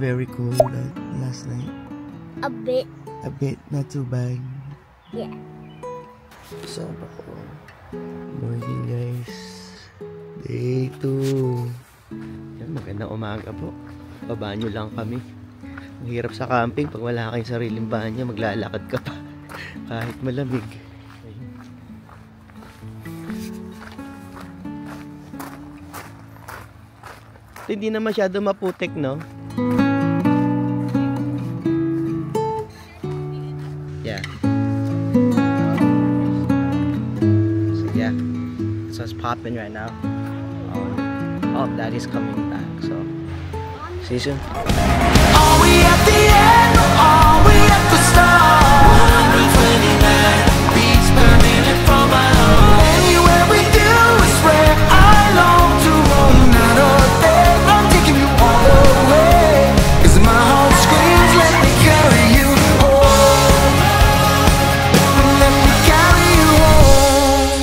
Very cold last night. A bit. A bit, not too bad. Yeah. So, morning guys. Day 2. Yan, magandang umaga po. Babanyo lang kami. Ang hirap sa camping pag wala kayong sariling banyo, maglalakad ka pa kahit malamig. Hindi na masyado maputik, no? Yeah. So yeah, so it's popping right now. Oh, Daddy's coming back. So see you soon. Are we at the end? Are we at the start? 129 beats per minute from my heart. Anywhere with you is where I long to roam. Night or day, I'm taking you all away. 'Cause my heart screams, let me carry you home. Let me carry you home.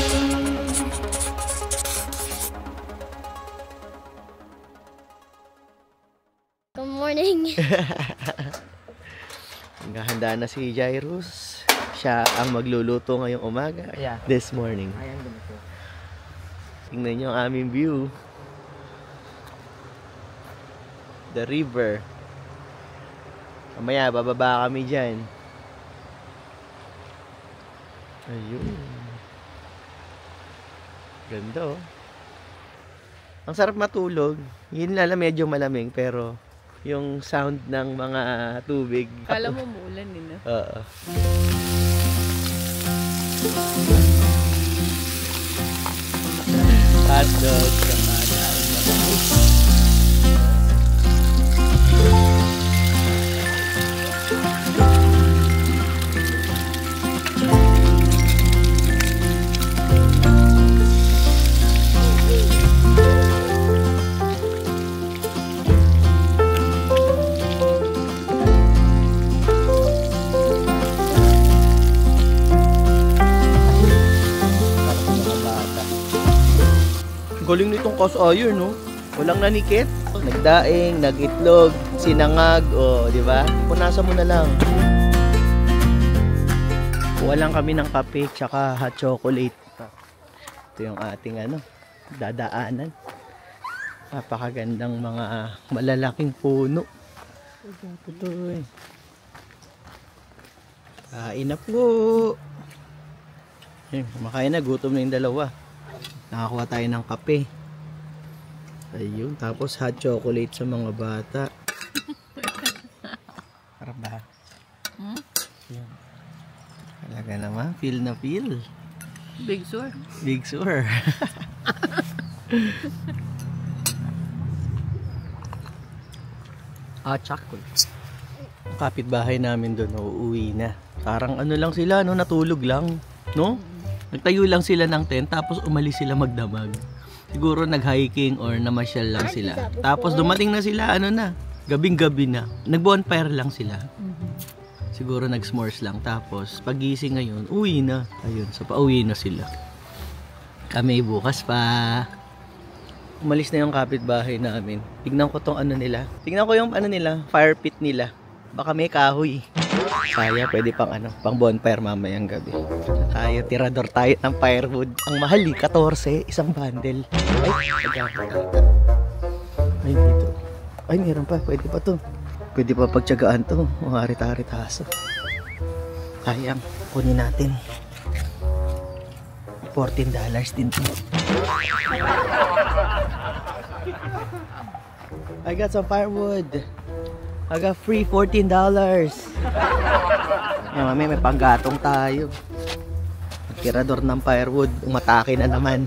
Good morning. Naghahanda na si Jairus. Siya ang magluluto ngayong umaga. Yeah. This morning. Ayan, ganito. Tingnan niyo ang aming view. The river. Mamaya, bababa kami dyan. Ayun. Ganda oh. Ang sarap matulog. Yun lang medyo malamig pero yung sound ng mga tubig. Kala mo muulan din na. Oo. Hotdog sa kanan. Galing nitong cast iron, no? Walang nanikit. Nagdaing, nagitlog, sinangag, o, di ba? Punasan mo na lang. Kuha lang kami ng kape, tsaka hot chocolate. Ito yung ating, dadaanan. Napakagandang mga malalaking puno. Ito, Kain na po. Kumakain na, gutom na yung dalawa. Nakakuha tayo ng kape. Ayun, tapos hot chocolate sa mga bata. Para ba? Yan. Talaga naman, feel na feel. Big Sur. Big Sur. Chocolate. Kapitbahay namin doon, uuwi na. Parang lang sila, no? Natulog lang, no? Nagtayo lang sila ng tent, tapos umalis sila magdamag. Siguro nag-hiking or namasyal lang sila. Tapos dumating na sila, gabing-gabi na. Nag-bonfire lang sila. Siguro nag-s'mores lang. Tapos pagising ngayon, uwi na. Ayun, so pauwi na sila. Kami bukas pa. Umalis na yung kapitbahay namin. Tignan ko tong nila. Tignan ko yung nila, fire pit nila. Baka may kahoy. Kaya pwede pang bonfire mamayang gabi. Tayo, tirador tayo ng firewood. Ang mahal 14, isang bundle. Ay, dito. Ay, meron pa. Pwede pa to. Pwede pa pagtyagaan to. Mga arit-aritaso. Sayang, kunin natin. $14 din to. I got some firewood. I got free $14. Yan, may panggatong tayo. Tirador ng firewood, umatake na naman.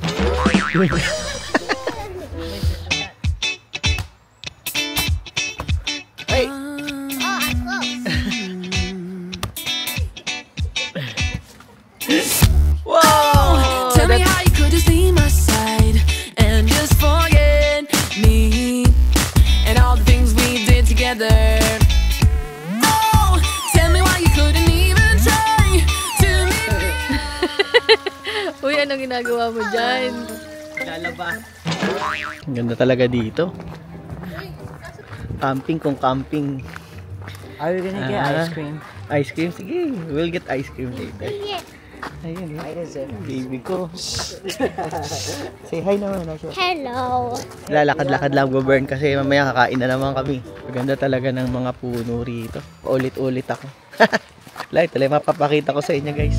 Ay! Oh, I'm close. Wow! Tell me how you could just leave my side and just forget me and all the things we did together. Oh, tell me why you couldn't even try to leave me. Uy, anong ginagawa mo dyan? Lalaba. Ang ganda talaga dito. Camping kung camping. Are we gonna get ice cream? Ice cream? Sige, we'll get ice cream later. Yeah. Ayun, baby ko. Say hi naman. Hello. Lalakad-lakad lang, burn kasi mamaya kakain na naman kami. Maganda talaga ng mga puno rito. Ulit-ulit ako. Light, mapapakita ko sa inyo guys.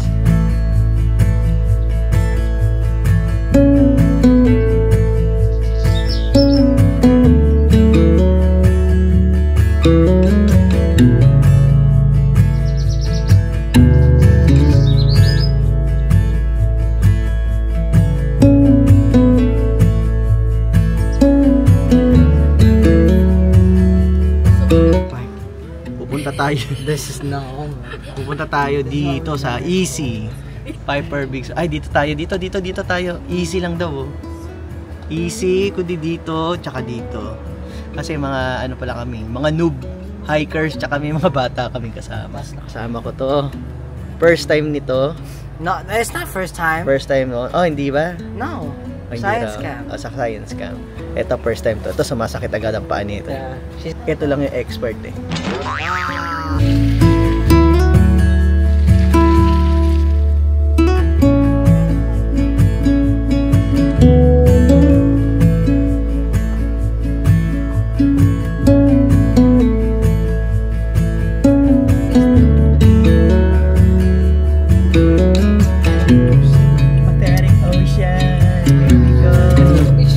Pupunta tayo dito sa Easy Piper Big. Ay, dito tayo. Easy lang daw. Easy, kundi dito, tsaka dito. Kasi mga ano pala kami, mga noob hikers, tsaka may mga bata kaming kasama. Kasama ko to. First time nito. No, it's not first time. First time no? Oh, hindi ba? No. Ay, Science hindi raw. camp. Oh, sa science camp. Ito first time to. Ito sumasakit agad ang paa nito. Yeah. Ito lang yung expert eh. Pathetic ocean. Here we go.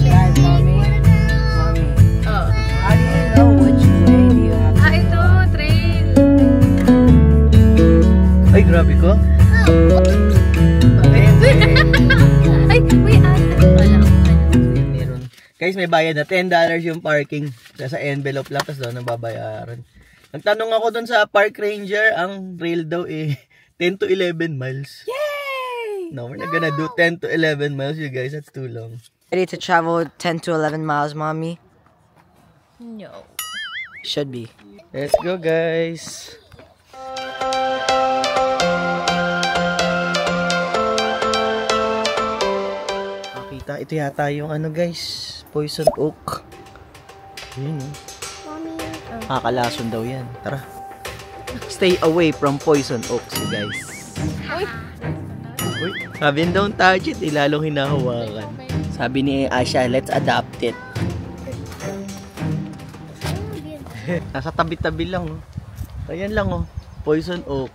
Guys, mommy. Mommy. Oh. How do you know which way do you have to Ah, ito, trail. Ay, grabe ko. Ay, uy, ano? Meron. Guys, may bayad na $10 yung parking. Sa envelope lang, tapos doon ang babayaran. Nagtanong ako doon sa park ranger, ang rail daw eh 10 to 11 miles. Yay! No, we're not gonna do 10 to 11 miles, you guys. That's too long. Ready to travel 10 to 11 miles, mommy? No. Should be. Let's go, guys. Makita, ito yata yung ano, guys. Poison oak. Yun, oh. Mommy. Kakalason daw yan. Tara. Stay away from poison oaks, you guys. Uy, sabi yun, don't touch it. Lalong hinahawakan. Sabi ni Asha, let's adopt it. Nasa tabi-tabi lang, oh. Ayan lang, oh. Poison oak.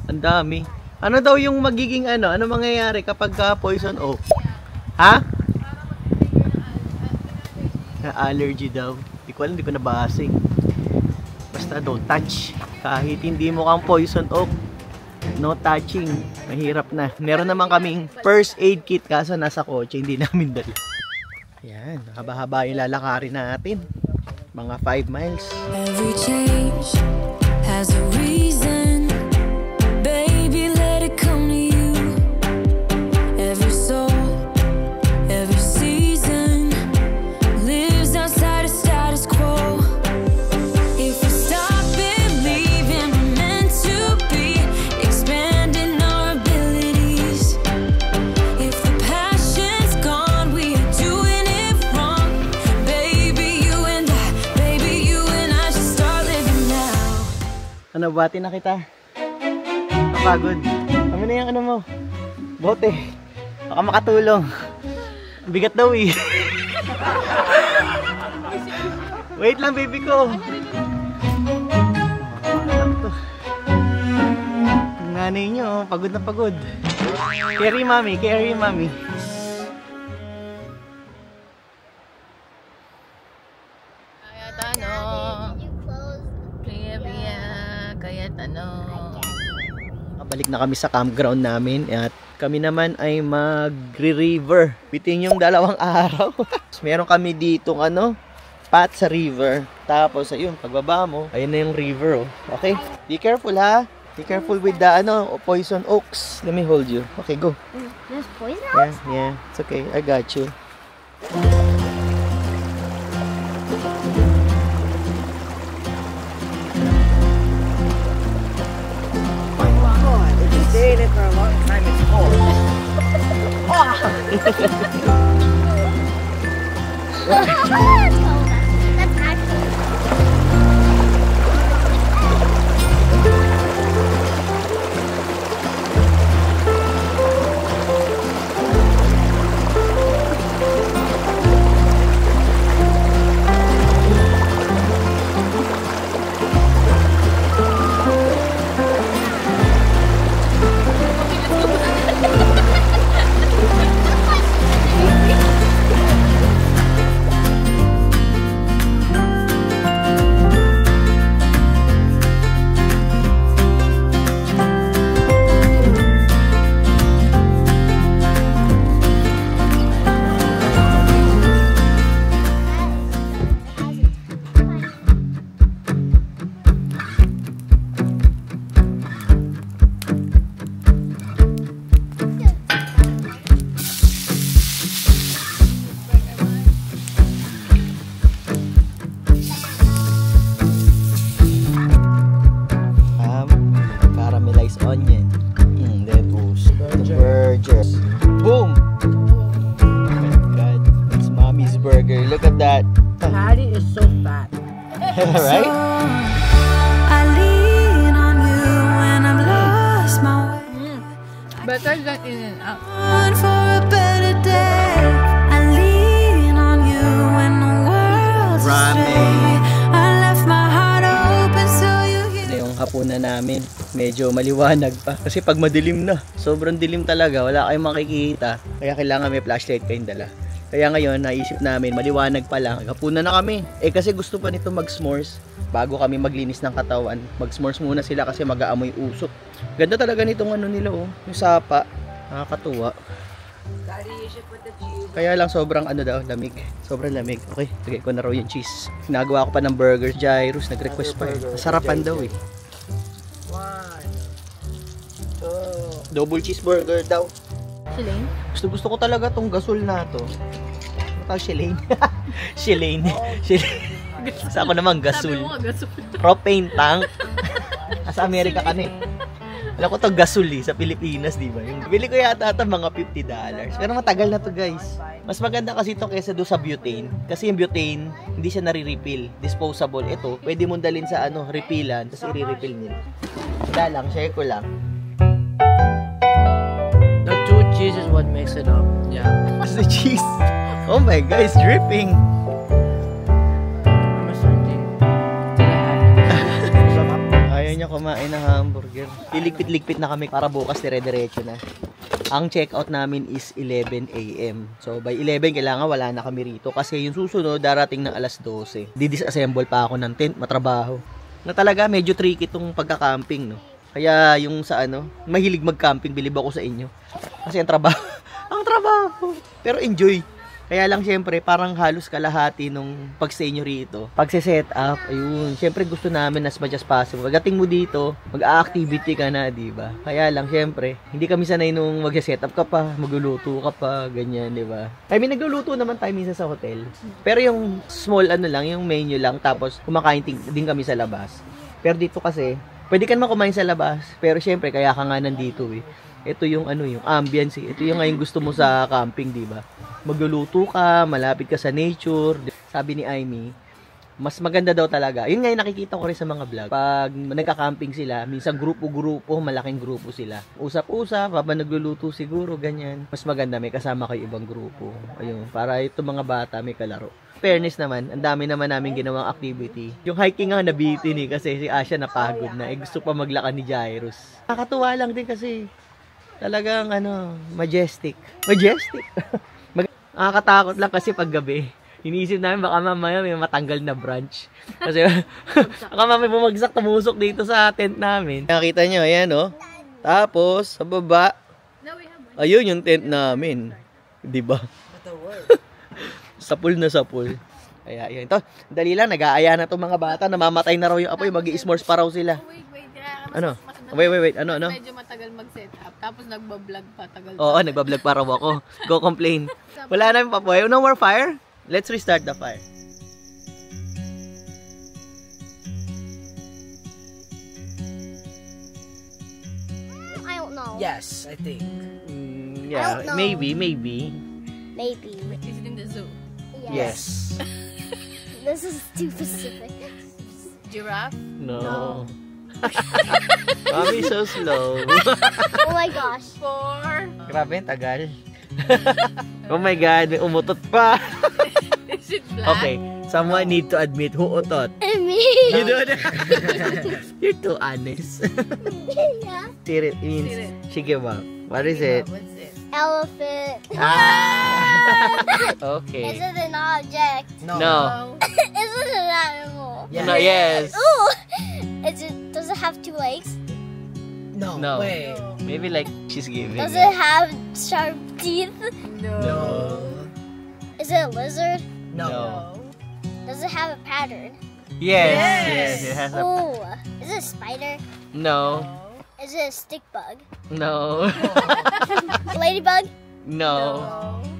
Ang dami. Ano daw yung magiging ano? Ano mangyayari kapag poison oak? Ha? Na-allergy daw. Hindi ko alam, hindi ko nabasa. Basta don't touch. Kahit hindi mo kang poison oak, no touching. Mahirap na. Meron naman kaming first aid kit kaso nasa kotse, hindi namin dala. Ayan, haba-haba yung lalakarin natin. Mga 5 miles. Every change has a reason. Baby, let it come to you. Every soul, every season lives outside of status quo. If we stop believing we're meant to be, expanding our abilities. If the passion's gone, we are doing it wrong. Baby, you and I should start living now. Ano, bati na kita. Napagod. Kami na yung ano mo. Bote. Baka makatulong. Bigat daw eh. Wait lang, baby ko. Ang nanay nyo, pagod na pagod. Carry mami, carry mami. Kaya tanong. You close. Kaya tanong. Balik na kami sa campground namin at Kami naman ay magre-river. Bitin yung 2 araw. Meron kami ditong path sa river. Tapos, ayun, pagbaba mo, ayun na yung river, oh. Okay? Be careful, ha? Be careful with the, poison oaks. Let me hold you. Okay, go. There's poison? Yeah. It's okay. I got you. If you stay in it for a long time, it's cold. That's cold. That's actually caramelized onion. Lettuce. The burgers. Boom! Oh my God. It's Mommy's burger. Look at that. Patty is so fat. Right? I lean on you when I'm lost my way. Better than In-N-Out. On for a better day. I lean on you when the world's Ramen. astray. I left my heart open so you Ito yung hapunan namin. Medyo maliwanag pa. Kasi pag madilim na, sobrang dilim talaga. Wala kayong makikita. Kaya kailangan may flashlight kayong dala. Kaya ngayon, naisip namin, maliwanag pa lang. Hapunan na kami. Kasi gusto pa nito mag-s'mores. Bago kami maglinis ng katawan. Mag-s'mores muna sila kasi mag-aamoy usok. Ganda talaga nitong nila, oh. Yung sapa. Nakakatuwa. Daddy, you should put the cheese. Kaya lang sobrang lamig. Sobrang lamig. Okay, lagay ko na raw yung cheese. Nagawa ko pa ng burgers. Jairus, nag-request pa eh. Sarapan daw eh. Double cheeseburger daw. Siling? Gusto ko talaga tong gasol na to. Ano tawag, Shilane? Shilane. Sa ako naman gasol. Sabi mo nga gasol. Propane tank. Sa Amerika ka na eh. Alam ko to gasol sa Pilipinas, di ba? Yung bili ko yata ata mga $50. Pero matagal na to, guys. Mas maganda kasi to kaysa do sa butane. Kasi yung butane, hindi siya nare-refill. Disposable. Ito, pwede mong dalhin sa refillan, tapos i-refill nila. Wala lang, share ko lang. The 2 cheese is what makes it up. Yeah. What's the cheese? Oh my God, it's dripping. I'm a starting. Ayaw niya kumain ng hamburger. Iligpit-ligpit na kami para bukas dire-diretso na. Ang checkout namin is 11 AM. So by 11 kailangan wala na kami rito kasi yung susunod darating ng alas 12. Di-disassemble pa ako ng tent, matrabaho. Na talaga medyo tricky tong pagka-camping, no. Kaya yung sa mahilig mag-camping, bilib ako sa inyo. Kasi ang trabaho. Pero enjoy. Kaya lang syempre, parang halos kalahati nung pag-stay nyo rito. Pag-set up, ayun. Syempre gusto namin as much as possible. Pagdating mo dito, mag-activity ka na, di ba? Kaya lang syempre, hindi kami sanay nung mag-set up ka pa, magluluto ka pa, ganyan, di ba? I mean, nagluluto naman tayo minsan sa hotel. Pero yung small lang, yung menu lang, tapos kumakain din kami sa labas. Pero dito kasi, pwede ka naman kumain sa labas, pero syempre, kaya ka nga nandito eh. Ito yung yung ambience eh. Ito yung ngayon gusto mo sa camping, di ba? Magluluto ka, malapit ka sa nature. Sabi ni Aimee, mas maganda daw talaga. Yun nga yung nakikita ko rin sa mga vlog. Pag nagka-camping sila, minsan grupo-grupo, malaking grupo sila. Usap-usap, habang nagluluto siguro, ganyan. Mas maganda, may kasama kayo ibang grupo. Ayun, para itong mga bata may kalaro. Fairness naman, ang dami naman namin ginawang activity. Yung hiking nga nabitin eh, kasi si Asha napagod na. Gusto pa maglakad ni Jairus. Nakakatuwa lang din kasi talagang majestic. Nakakatakot lang kasi pag gabi. Iniisip namin baka mamaya may matanggal na branch. Kasi baka mamaya bumagsak, tumusok dito sa tent namin. Nakita nyo, ayan oh. Tapos, sa baba, Ayun yung tent namin. 'Di ba? Sapul na sapul. Kaya yun. Ito, dali lang, nag-aaya na itong mga bata. Namamatay na raw yung apoy. Mag-i-s'mores pa raw sila. Wait. Ano? Wait. Ano? Medyo matagal mag-set up. Tapos nagbablog pa. Tagal Oo, nagbablog pa raw ako. Go complain. Wala na yung papoy. No more fire? Let's restart the fire. I don't know. Yes, I think. Yeah, I don't know. maybe. Maybe. Visiting the zoo. Yes. This is too specific. Giraffe? No. Mami, so slow. Oh my gosh. 4. Grabe, tagal. Oh my God, may umutot pa. Is it black? Okay, someone need to admit who utot. Me. You do that. You're too honest. Yeah. Sirit means Sirit. shigeba. What is it? What's it? Elephant. Ah. Is Okay. it an object? No. Is it an animal? Yes. No, yes. Ooh. Does it have 2 legs? No. No. Wait. Maybe like she's giving. Does it have sharp teeth? No. Is it a lizard? No. Does it have a pattern? Yes. It has a. Ooh. Is it a spider? No. Is it a stick bug? No. Ladybug? No.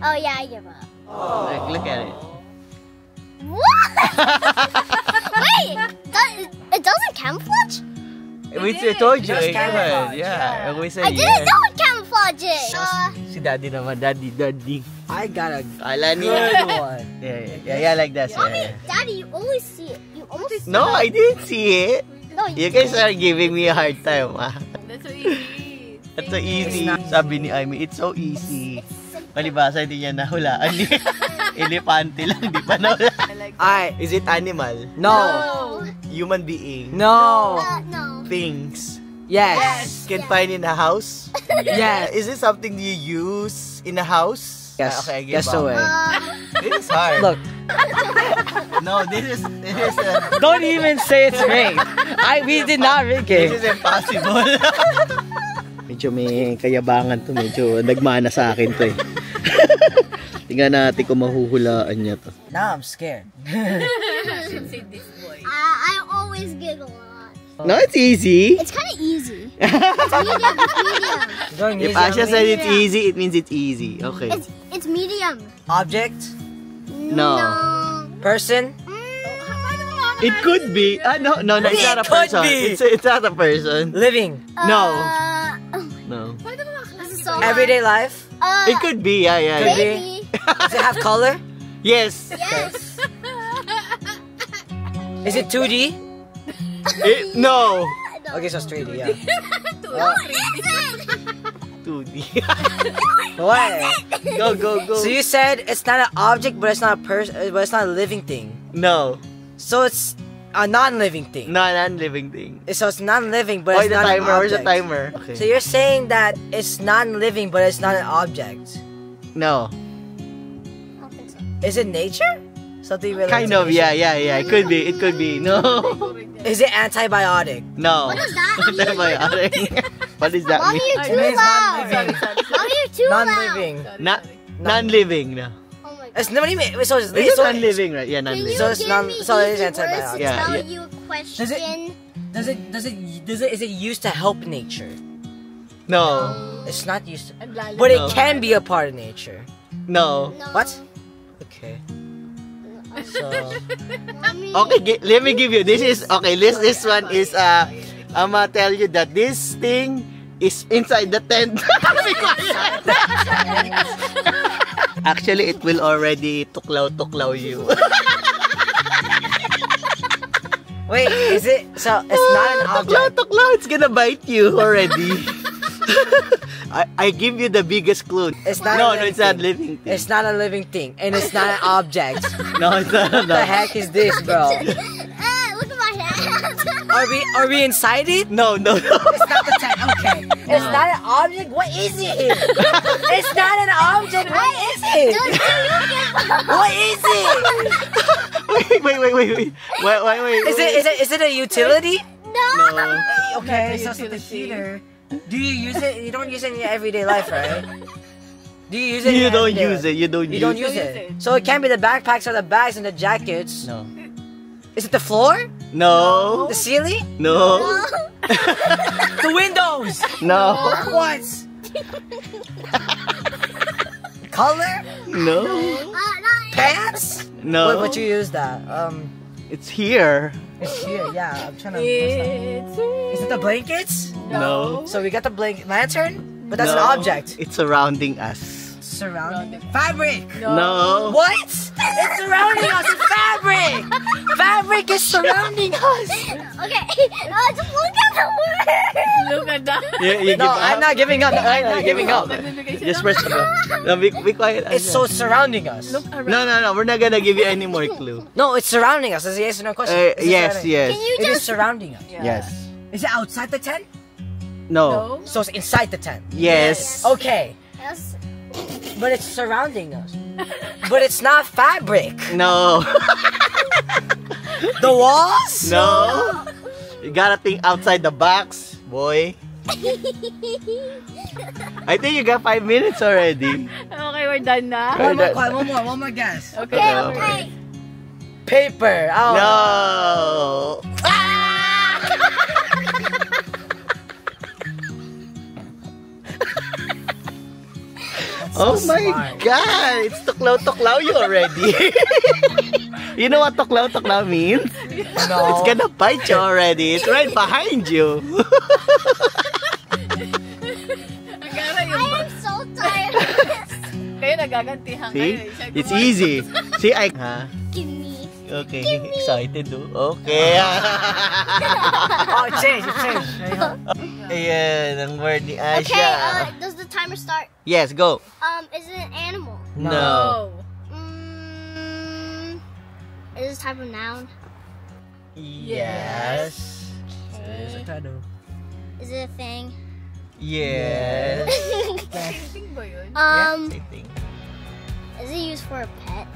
Oh yeah, I give up. Like, look at it. What? Wait, it doesn't camouflage? We told you. Just Come on. camouflage, Yeah. We said I didn't yes. know it camouflages. Si daddy naman. Daddy. I got a Kala niya. good one. Yeah, like that. Mommy, Yeah. Daddy, you always see it. You almost No, I didn't see it. No, You guys are giving me a hard time, ah. That's so easy. It's so easy. Sabi ni Amy, it's so easy. Palibasa, hindi niya nahulaan. Elepante lang, di pa nahula. I. Is it animal? No. Human being? No. no. Things? Yes. Can find in a house? Yes. Is it something you use in a house? Yes. Okay, I give Guess up. away. This is hard. Look. No, this is Don't even say it's me. We did not rig this is it. impossible. Medyo may kayabangan to, medyo nagmana sa akin to eh. Tingnan natin kung mahuhulaan niya to. Now I'm scared. Say this boy. I always giggle a lot. No, it's easy. It's kind of easy. It's medium. It's medium. Going If easy Asha on said me? it's easy, it means it's easy. Okay. It's medium. Object, No. person, It could be. No, it's not a It could person. be. It's not a person. living, No. Oh, No. this is so hard. everyday life. It could be. Yeah. Could be. Baby. Does it have color? Yes. Yes. Is it 2D? No. Okay, so it's 3D. Yeah. No, it isn't. 2D. What? Go. So you said it's not an object, but it's not a person, but it's not a living thing. No. So it's a non-living thing. No, non-living thing. So it's non-living, but Why it's the not an timer? Where's the object. timer? Okay. So you're saying that it's non-living, but it's not an object. No. I don't think so. Is it nature? Something related Kind to of. nature? Yeah. It could be. It could be. No. Is it antibiotic? No. What does that mean? Antibiotic. What does that Mommy, mean? you're too means loud. non-living. Mommy, you're too Non-living. Non-living. No. loud. Oh my god. It's what do you mean? So it's, Is it so non-living, right? Yeah, Can you non-living. So it's give non- me so it is easy words to antibiotic. Yeah, tell yeah. you a question? is it used to help nature? No. It's not used to, But but No. it can be a part of nature. No. No. What? Okay. So Mommy. Okay, let me give you. This is okay. This one is I'm gonna tell you that this thing is inside the tent. Actually, it will already tuklaw you. wait, is it? So it's not an object. Tuklaw. It's gonna bite you already. I give you the biggest clue. It's not No, a living it's not thing. living thing. It's not a living thing, and it's not an object. No, it's not. What the heck is this, bro? Look at my hands. Are we inside it? No. It's not the tent. Okay. It's not an object. What is it? It's not an object. What is it? What is it? Wait. Wait. Is it a utility? No. No. Okay, so it's a computer. Do you use it? You don't use it in your everyday life, right? Do you use it? You don't use it. You don't You don't use it. So it can't be the backpacks or the bags and the jackets. No. Is it the floor? No. The ceiling? No. The windows? No. What? Color? No. Pants? No. What you use that? It's here. It's here. Yeah, I'm trying to. Is it the blankets? No. So we got the blanket lantern, but that's No. an object. It's surrounding us. Surrounding fabric. No. What? It's surrounding us. It's fabric. Fabric is surrounding us. Okay, just look at the word. Look at that. You No, give up? I'm not giving up. I'm not giving up. Just press the button. No, be quiet. It's so surrounding us. Look around. No. We're not gonna give you any more clue. No, it's surrounding us. That's a yes or no question. Is it Yes, surrounding- yes. Can you It is just surrounding us. Yes. Is it outside the tent? No. So it's inside the tent. Yes. Okay, Yes. but it's surrounding us. But it's not fabric. No. The walls? No. You gotta think outside the box, boy. I think you got 5 minutes already. Okay, we're done na. One more guess. Okay. Okay. Paper. Oh. No. Oh my smart. God! It's tuklaw you already. You know what tuklaw means? No. It's gonna bite you already. It's right behind you. Agara I yung... am so tired of this. Kayo nagagantihan See? kayo. Siya It's gumawa. easy. See, I... Huh? Give me. Okay, excited oh. Okay. Oh, it changed. Ayan, ang word ni Asha. Okay, does the timer start? Yes, go. Is it an animal? No. Is it a type of noun? Yes. Is it a thing? Yes. Ting ba yun? I think. Is it used for a pet?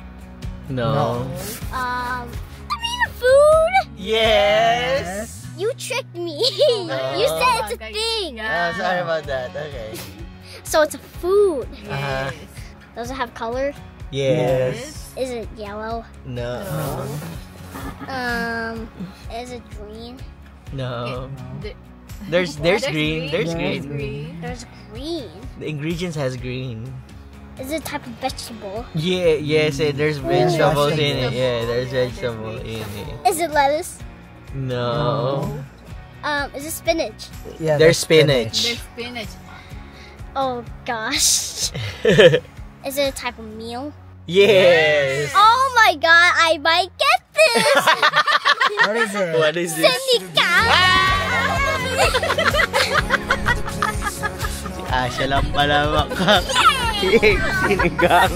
No. I mean a food? Yes. You tricked me. You said it's a thing. Sorry about that. Okay. So it's a food. Uh-huh. Does it have color? Yes. Is it yellow? No. Is it green? No. The- There's green. There's There's green. green. There's green. The ingredients has green. Is it a type of vegetable? Yeah, yes, there's vegetables in it. Yeah, there's vegetable in it. Is it lettuce? No. Is it spinach? Yeah, There's There's spinach. spinach. Oh gosh. Is it a type of meal? Yes. Oh my god, I might get this! What is it? What is this? Asha lang pala sinigang.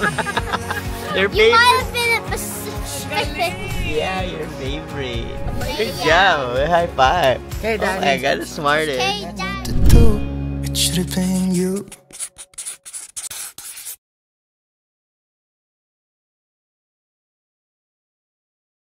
Your You might favorite. have been a specific. Yeah, your favorite. Good job. High five. Okay, Oh my Daddy. God, the smartest. Okay, Dad. It should have been you.